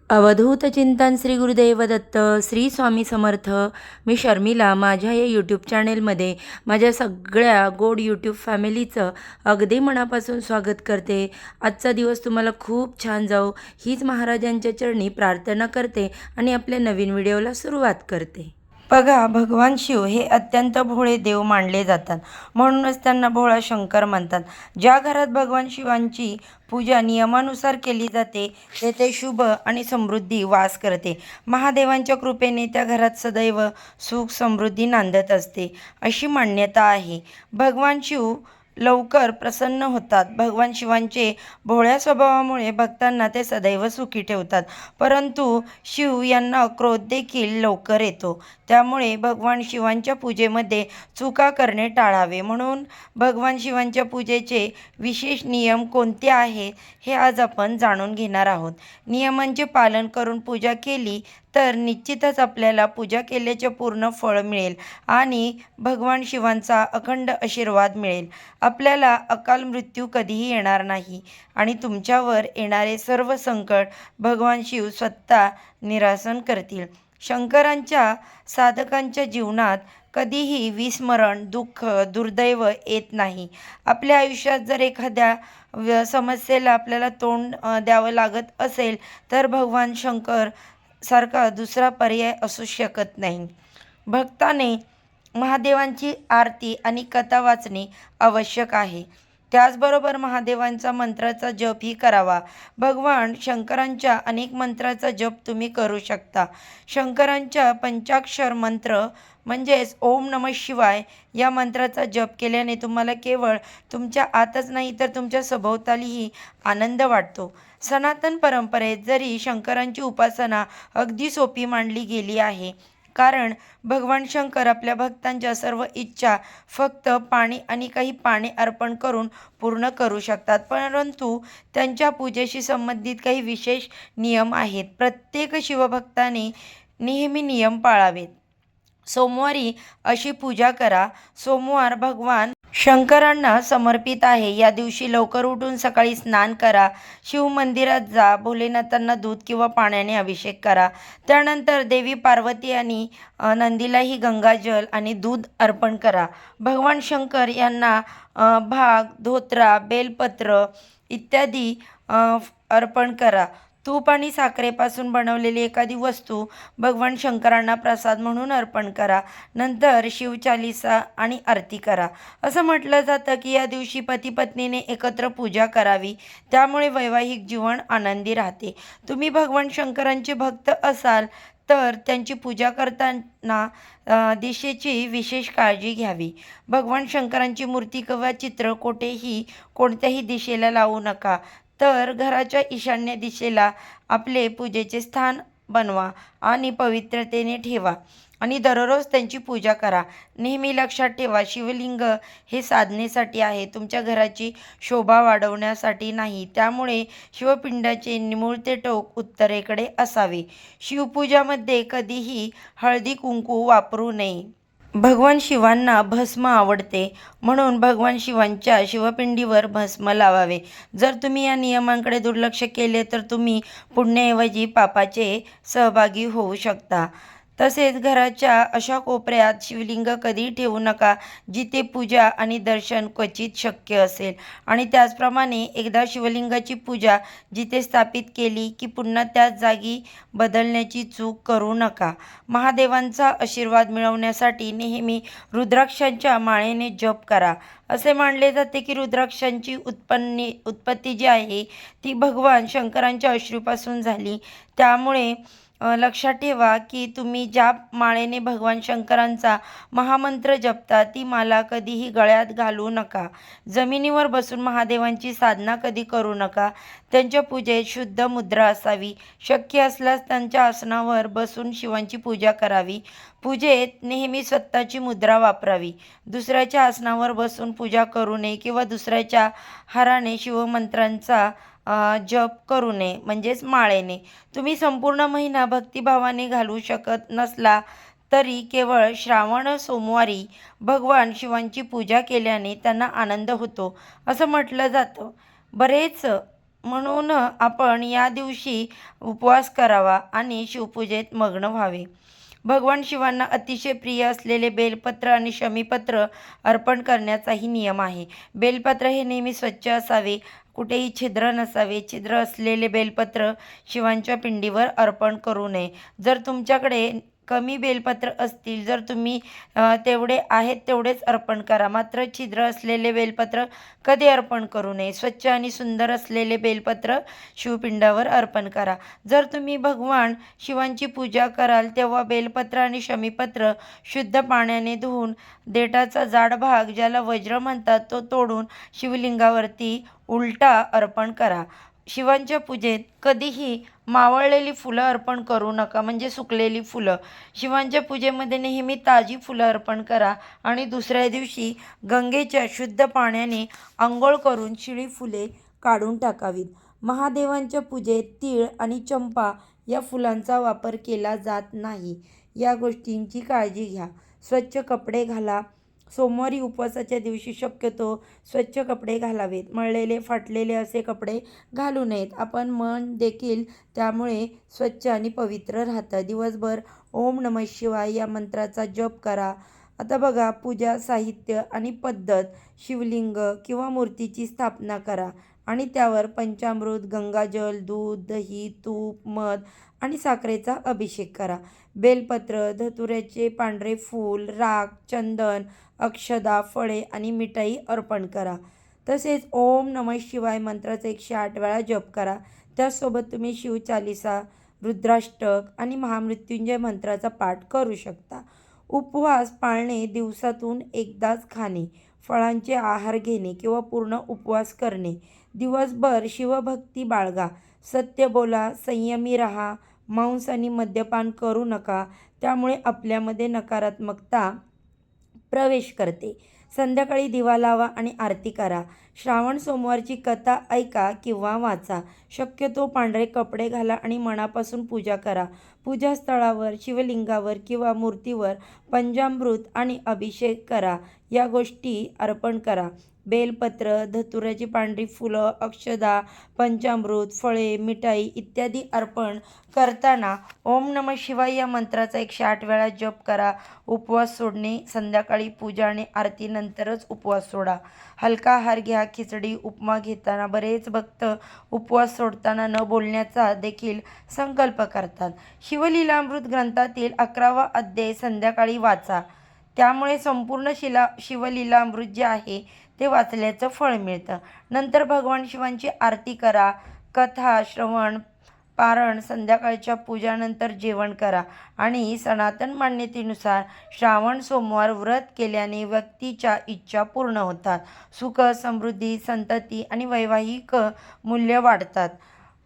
अवधूत चिंतन श्री गुरुदेव दत्त श्री स्वामी समर्थ. मी शर्मिला. माझ्या या यूट्यूब चॅनेलमध्ये माझ्या सगळ्या गोड यूट्यूब फॅमिलीचं अगदी मनापासून स्वागत करते. आजचा दिवस तुम्हाला खूप छान जाओ हीच महाराजांच्या चरणी प्रार्थना करते आणि आपल्या नवीन व्हिडिओला सुरुवात करते. बघा, भगवान शिव हे अत्यंत भोळे देव मानले जातात, म्हणूनच त्यांना भोळा शंकर म्हणतात. ज्या घरात भगवान शिवांची पूजा नियमानुसार केली जाते तेथे शुभ आणि समृद्धी वास करते. महादेवांच्या कृपेने त्या घरात सदैव सुख समृद्धी नांदत असते, अशी मान्यता आहे. भगवान शिव लवकर प्रसन्न होतात. भगवान शिवांचे भोळ्या स्वभावामुळे भक्तांना ते सदैव सुखी ठेवतात. परंतु शिव यांना क्रोध देखील लवकर येतो. त्यामुळे भगवान शिवांच्या पूजेमध्ये चुका करणे टाळावे. म्हणून भगवान शिवांच्या पूजेचे विशेष नियम कोणते आहेत हे आज आपण जाणून घेणार आहोत. नियमांचे पालन करून पूजा केली तर निश्चितच आपल्याला पूजा केल्याचे पूर्ण फळ मिळेल आणि भगवान शिवांचा अखंड आशीर्वाद मिळेल. आपल्याला अकाल मृत्यू कधीही येणार नाही आणि तुमच्यावर येणारे सर्व संकट भगवान शिव स्वतः निरासन करतील. शंकरांच्या साधकांच्या जीवनात कधीही विस्मरण, दुःख, दुर्दैव येत नाही. आपल्या आयुष्यात जर एखाद्या समस्येला आपल्याला तोंड द्यावं लागत असेल तर भगवान शंकर सारखा दुसरा पर्याय असू शकत नाही. भक्ताने महादेवांची आरती आणि कथा वाचणे आवश्यक आहे. त्याचबरोबर महादेवांचा मंत्राचा जपही करावा. भगवान शंकरांच्या अनेक मंत्राचा जप तुम्ही करू शकता. शंकरांच्या पंचाक्षर मंत्र म्हणजेच ओम नमः शिवाय या मंत्राचा जप केल्याने तुम्हाला केवळ तुमच्या आतच नाही तर तुमच्या सभोवतालीही आनंद वाटतो. सनातन परंपरेत जरी शंकरांची उपासना अगदी सोपी मानली गेली आहे, कारण भगवान शंकर आपल्या भक्तांच्या सर्व इच्छा फक्त पाणी आणि काही पाणी अर्पण करून पूर्ण करू शकतात. परंतु त्यांच्या पूजेशी संबंधित काही विशेष नियम आहेत. प्रत्येक शिवभक्ताने नेहमी नियम पाळावेत. सोमवारी अशी पूजा करा. सोमवार भगवान शंकरांना समर्पित आहे. या दिवशी लवकर उठून सकाळी स्नान करा. शिव मंदिरात जा. भोलेनाथांना दूध किंवा पाण्याने अभिषेक करा. त्यानंतर देवी पार्वती आणि नंदीलाही गंगाजल आणि दूध अर्पण करा. भगवान शंकर यांना भाग, धोत्रा, बेलपत्र इत्यादी अर्पण करा. तूप आणि साखरेपासून बनवलेली एखादी वस्तू भगवान शंकरांना प्रसाद म्हणून अर्पण करा. नंतर शिवचालीसा आणि आरती करा. असं म्हटलं जातं की या दिवशी पती पत्नीने एकत्र पूजा करावी, त्यामुळे वैवाहिक जीवन आनंदी राहते. तुम्ही भगवान शंकरांचे भक्त असाल तर त्यांची पूजा करताना दिशेची विशेष काळजी घ्यावी. भगवान शंकरांची मूर्ती किंवा चित्र कोणत्याही दिशेला लावू नका, तर घराच्या ईशान्य दिशेला आपले पूजेचे स्थान बनवा आणि पवित्रतेने ठेवा आणि दररोज त्यांची पूजा करा. नेहमी लक्षात ठेवा, शिवलिंग हे साधनेसाठी आहे, तुमच्या घराची शोभा वाढवण्यासाठी नाही. त्यामुळे शिवपिंडाचे निमुळते टोक उत्तरेकडे असावे. शिवपूजामध्ये कधीही हळदी कुंकू वापरू नये. भगवान शिवांना भस्म आवडते, म्हणून भगवान शिवांच्या शिवपिंडीवर भस्म लावावे. जर तुम्ही या नियमांकडे दुर्लक्ष केले तर तुम्ही पुण्याऐवजी पापाचे सहभागी होऊ शकता. तसेच घराच्या अशा कोपऱ्यात शिवलिंग कधीही ठेवू नका जिथे पूजा आणि दर्शन क्वचित शक्य असेल. आणि त्याचप्रमाणे एकदा शिवलिंगाची पूजा जिथे स्थापित केली की पुन्हा त्याच जागी बदलण्याची चूक करू नका. महादेवांचा आशीर्वाद मिळवण्यासाठी नेहमी रुद्राक्षांच्या माळेने जप करा. असे मानले जाते की रुद्राक्षांची उत्पत्ती जी आहे ती भगवान शंकरांच्या अश्रूपासून झाली. त्यामुळे लक्षात ठेवा की तुम्ही ज्या माळेने भगवान शंकरांचा महामंत्र जपता ती माला कधीही गळ्यात घालू नका. जमिनीवर बसून महादेवांची साधना कधी करू नका. त्यांच्या पूजेत शुद्ध मुद्रा असावी. शक्य असल्यास त्यांच्या आसनावर बसून शिवांची पूजा करावी. पूजेत नेहमी स्वतःची मुद्रा वापरावी. दुसऱ्याच्या आसनावर बसून पूजा करू नये किंवा दुसऱ्याच्या हाराने शिवमंत्रांचा जप करू नये, म्हणजेच माळेने. तुम्ही संपूर्ण महिना भक्तिभावाने घालू शकत नसला तरी केवळ श्रावण सोमवारी भगवान शिवांची पूजा केल्याने त्यांना आनंद होतो, असं म्हटलं जातं. बरेच म्हणून आपण या दिवशी उपवास करावा आणि शिवपूजेत मग्न व्हावे. भगवान शिवांना अतिशय प्रिय असलेले बेलपत्र आणि शमीपत्र अर्पण करण्याचाही नियम आहे. बेलपत्र हे नेहमी स्वच्छ असावे, कुठेही छिद्र नसावे. छिद्र असलेले बेलपत्र शिवांच्या पिंडीवर अर्पण करू नये. जर तुमच्याकडे कमी बेलपत्र असतील, जर तुम्ही तेवढे आहेत तेवढेच अर्पण करा. मात्र छिद्र असलेले बेलपत्र कधी अर्पण करू नये. स्वच्छ आणि सुंदर असलेले बेलपत्र शिवपिंडावर अर्पण करा. जर तुम्ही भगवान शिवांची पूजा कराल तेव्हा बेलपत्र आणि शमीपत्र शुद्ध पाण्याने धुवून देठाचा जाड भाग, ज्याला वज्र म्हणतात, तो तोडून शिवलिंगावरती उलटा अर्पण करा. शिवांच्या पूजेत कधीही मावळलेली फुलं अर्पण करू नका, म्हणजे सुकलेली फुलं. शिवांच्या पूजेमध्ये नेहमी ताजी फुलं अर्पण करा आणि दुसऱ्या दिवशी गंगेच्या शुद्ध पाण्याने आंघोळ करून शिळी फुले काढून टाकावीत. महादेवांच्या पूजेत तीळ आणि चंपा या फुलांचा वापर केला जात नाही. या गोष्टींची काळजी घ्या. स्वच्छ कपडे घाला. सोमवारी उपवासाच्या दिवशी शक्यतो स्वच्छ कपडे घालावेत. मळलेले फाटलेले असे कपडे घालू नयेत. आपण मन देखील त्यामुळे स्वच्छ आणि पवित्र राहतं. दिवसभर ओम नमः शिवाय या मंत्राचा जप करा. आता बघा, पूजा साहित्य आणि पद्धत. शिवलिंग किंवा मूर्तीची स्थापना करा आणि त्यावर पंचामृत, गंगाजल, दूध, दही, तूप, मध आणि साखरेचा अभिषेक करा. बेलपत्र, धतुऱ्याचे पांढरे फूल, राख, चंदन, अक्षदा, फळे आणि मिठाई अर्पण करा. तसेच ओम नमः शिवाय मंत्राचा 108 वेळा जप करा. त्याचसोबत तुम्ही शिवचालिसा, रुद्राष्टक आणि महामृत्युंजय मंत्राचा पाठ करू शकता. उपवास पाळणे, दिवसातून एकदाच खाणे, फळांचे आहार घेणे किंवा पूर्ण उपवास करणे. दिवसभर शिवभक्ती बाळगा. सत्य बोला, संयमी राहा. मांस आणि मद्यपान करू नका, त्यामुळे आपल्यामध्ये नकारात्मकता प्रवेश करते. संध्याकाळी दिवा लावा आणि आरती करा. श्रावण सोमवारची कथा ऐका किंवा वाचा. शक्यतो पांढरे कपडे घाला आणि मनापासून पूजा करा. पूजास्थळावर, शिवलिंगावर किंवा मूर्तीवर पंचामृत आणि अभिषेक करा. या गोष्टी अर्पण करा. बेलपत्र, धतुऱ्याची पांढरी फुलं, अक्षदा, पंचामृत, फळे, मिठाई इत्यादी अर्पण करताना ओम नमः शिवाय या मंत्राचा 108 वेळा जप करा. उपवास सोडणे, संध्याकाळी पूजा आणि आरतीनंतरच उपवास सोडा. हलका आहार घ्या. खिचडी, उपमा घेताना बरेच भक्त उपवास सोडताना न बोलण्याचा देखील संकल्प करतात. शिवलीलामृत ग्रंथातील 11वा अध्याय संध्याकाळी वाचा. त्यामुळे संपूर्ण शिवलीलामृत जे आहे ते वाचल्याचं फळ मिळतं. नंतर भगवान शिवांची आरती करा. कथा, श्रवण, पारण, संध्याकाळच्या पूजानंतर जेवण करा. आणि सनातन मान्यतेनुसार श्रावण सोमवार व्रत केल्याने व्यक्तीच्या इच्छा पूर्ण होतात. सुख, समृद्धी, संतती आणि वैवाहिक मूल्य वाढतात.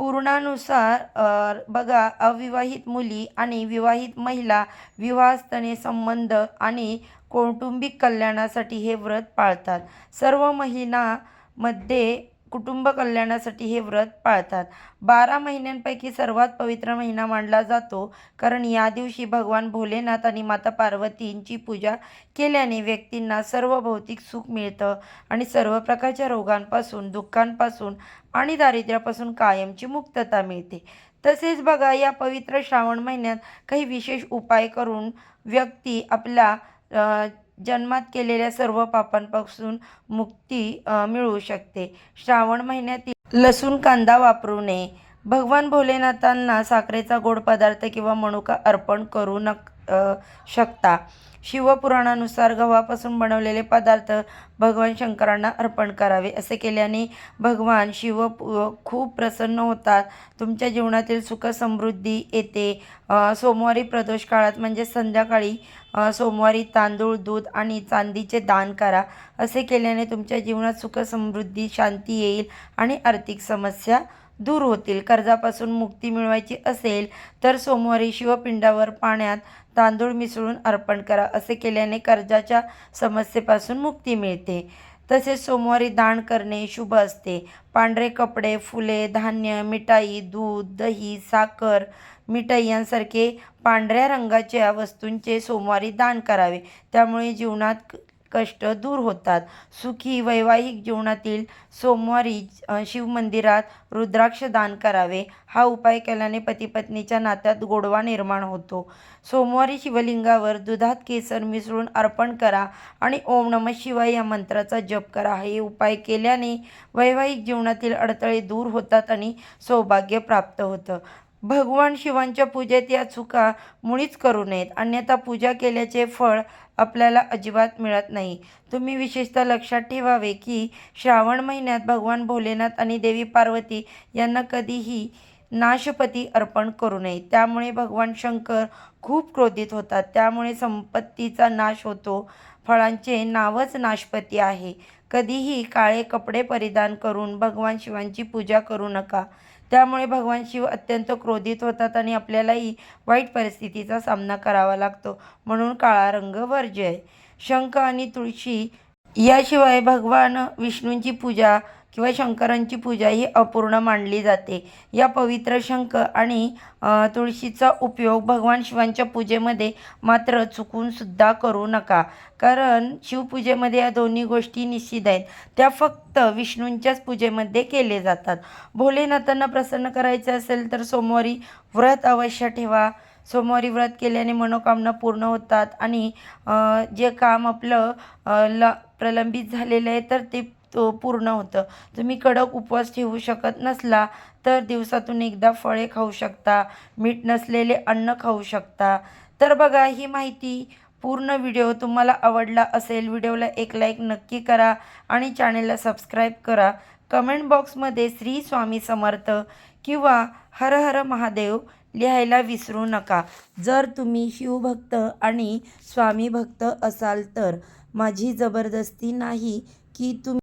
पुराणानुसार बघा, अविवाहित मुली आणि विवाहित महिला विवाहस्थाने संबंध आणि कौटुंबिक कल्याणासाठी हे व्रत पाळतात. सर्व महिन्यामध्ये कुटुंब कल्याणासाठी हे व्रत पाळतात. 12 महिन्यांपैकी सर्वात पवित्र महिना मानला जातो, कारण या दिवशी भगवान भोलेनाथ आणि माता पार्वतींची पूजा केल्याने व्यक्तींना सर्व भौतिक सुख मिळतं आणि सर्व प्रकारच्या रोगांपासून, दुःखांपासून आणि दारिद्र्यापासून कायमची मुक्तता मिळते. तसेच बघा, या पवित्र श्रावण महिन्यात काही विशेष उपाय करून व्यक्ती आपल्या जन्मात केलेल्या सर्व पापांपासून मुक्ती मिळवू शकते. श्रावण महिन्यातील लसूण, कांदा वापरू नये. भगवान भोलेनाथांना साखरेचा गोड पदार्थ किंवा मनुका अर्पण करू शकता. शिवपुराणानुसार गव्हापासून बनवलेले पदार्थ भगवान शंकरांना अर्पण करावे. असे केल्याने भगवान शिव खूप प्रसन्न होतात. तुमच्या जीवनातील सुख समृद्धी येते. सोमवारी प्रदोष काळात म्हणजे संध्याकाळी सोमवारी तांदूळ, दूध आणि चांदीचे दान करा. असे केल्याने तुमच्या जीवनात सुख समृद्धी, शांती येईल आणि आर्थिक समस्या दूर होतील. कर्जापासून मुक्ती मिळवायची असेल तर सोमवारी शिवपिंडावर पाण्यात तांदूळ मिसळून अर्पण करा. असे केल्याने कर्जाच्या समस्येपासून मुक्ती मिळते. तसेच सोमवारी दान करणे शुभ असते. पांढरे कपडे, फुले, धान्य, मिठाई, दूध, दही, साखर, मिठाई यांसारखे पांढऱ्या रंगाच्या वस्तूंचे सोमवारी दान करावे. त्यामुळे जीवनात कष्ट दूर होतात. सुखी वैवाहिक जीवनातील सोमवारी शिवमंदिरात रुद्राक्ष दान करावे. हा उपाय केल्याने पती-पत्नीच्या नात्यात गोडवा निर्माण होतो. सोमवारी शिवलिंगावर दुधात केसर मिसळून अर्पण करा आणि ओम नमः शिवाय या मंत्राचा जप करा. हे उपाय केल्याने वैवाहिक जीवनातील अडथळे दूर होतात आणि सौभाग्य प्राप्त होतं. भगवान शिवांच्या पूजेत या चुका मुळीच करू नयेत, अन्यथा पूजा केल्याचे फळ आपल्याला अजिबात मिळत नाही. तुम्ही विशेषतः लक्षात ठेवावे की श्रावण महिन्यात भगवान भोलेनाथ आणि देवी पार्वती यांना कधीही नाशपती अर्पण करू नये. त्यामुळे भगवान शंकर खूप क्रोधित होतात. त्यामुळे संपत्तीचा नाश होतो. फळांचे नावच नाशपती आहे. कधीही काळे कपडे परिधान करून भगवान शिवांची पूजा करू नका. त्यामुळे भगवान शिव अत्यंत क्रोधित होतात आणि आपल्यालाही वाईट परिस्थितीचा सामना करावा लागतो. म्हणून काळा रंग वर्ज्य आहे. शंख आणि तुळशी याशिवाय भगवान विष्णूंची पूजा किंवा शंकरांची पूजा ही अपूर्ण मानली जाते. या पवित्र शंख आणि तुळशीचा उपयोग भगवान शिवांच्या पूजेमध्ये मात्र चुकून सुद्धा करू नका. कारण शिवपूजेमध्ये या दोन्ही गोष्टी निषिद्ध आहेत. त्या फक्त विष्णूंच्याच पूजेमध्ये केले जातात. भोलेनाथांना प्रसन्न करायचे असेल तर सोमवारी व्रत अवश्य ठेवा. सोमवारी व्रत केल्याने मनोकामना पूर्ण होतात आणि जे काम आपलं प्रलंबित झालेलं आहे तर ते पूर्ण होतं. तुम्ही कडक उपवास ठेवू शकत नसला तर दिवसातून एकदा फळे खाऊ शकता, मीठ नसलेले अन्न खाऊ शकता. तर बघा, ही माहिती पूर्ण व्हिडिओ तुम्हाला आवडला असेल, व्हिडिओला एक लाईक नक्की करा आणि चॅनेलला सबस्क्राईब करा. कमेंट बॉक्समध्ये श्री स्वामी समर्थ किंवा हर हर महादेव लिहायला विसरू नका. जर तुम्ही शिवभक्त आणि स्वामी भक्त असाल तर. माझी जबरदस्ती नाही की तुम्ही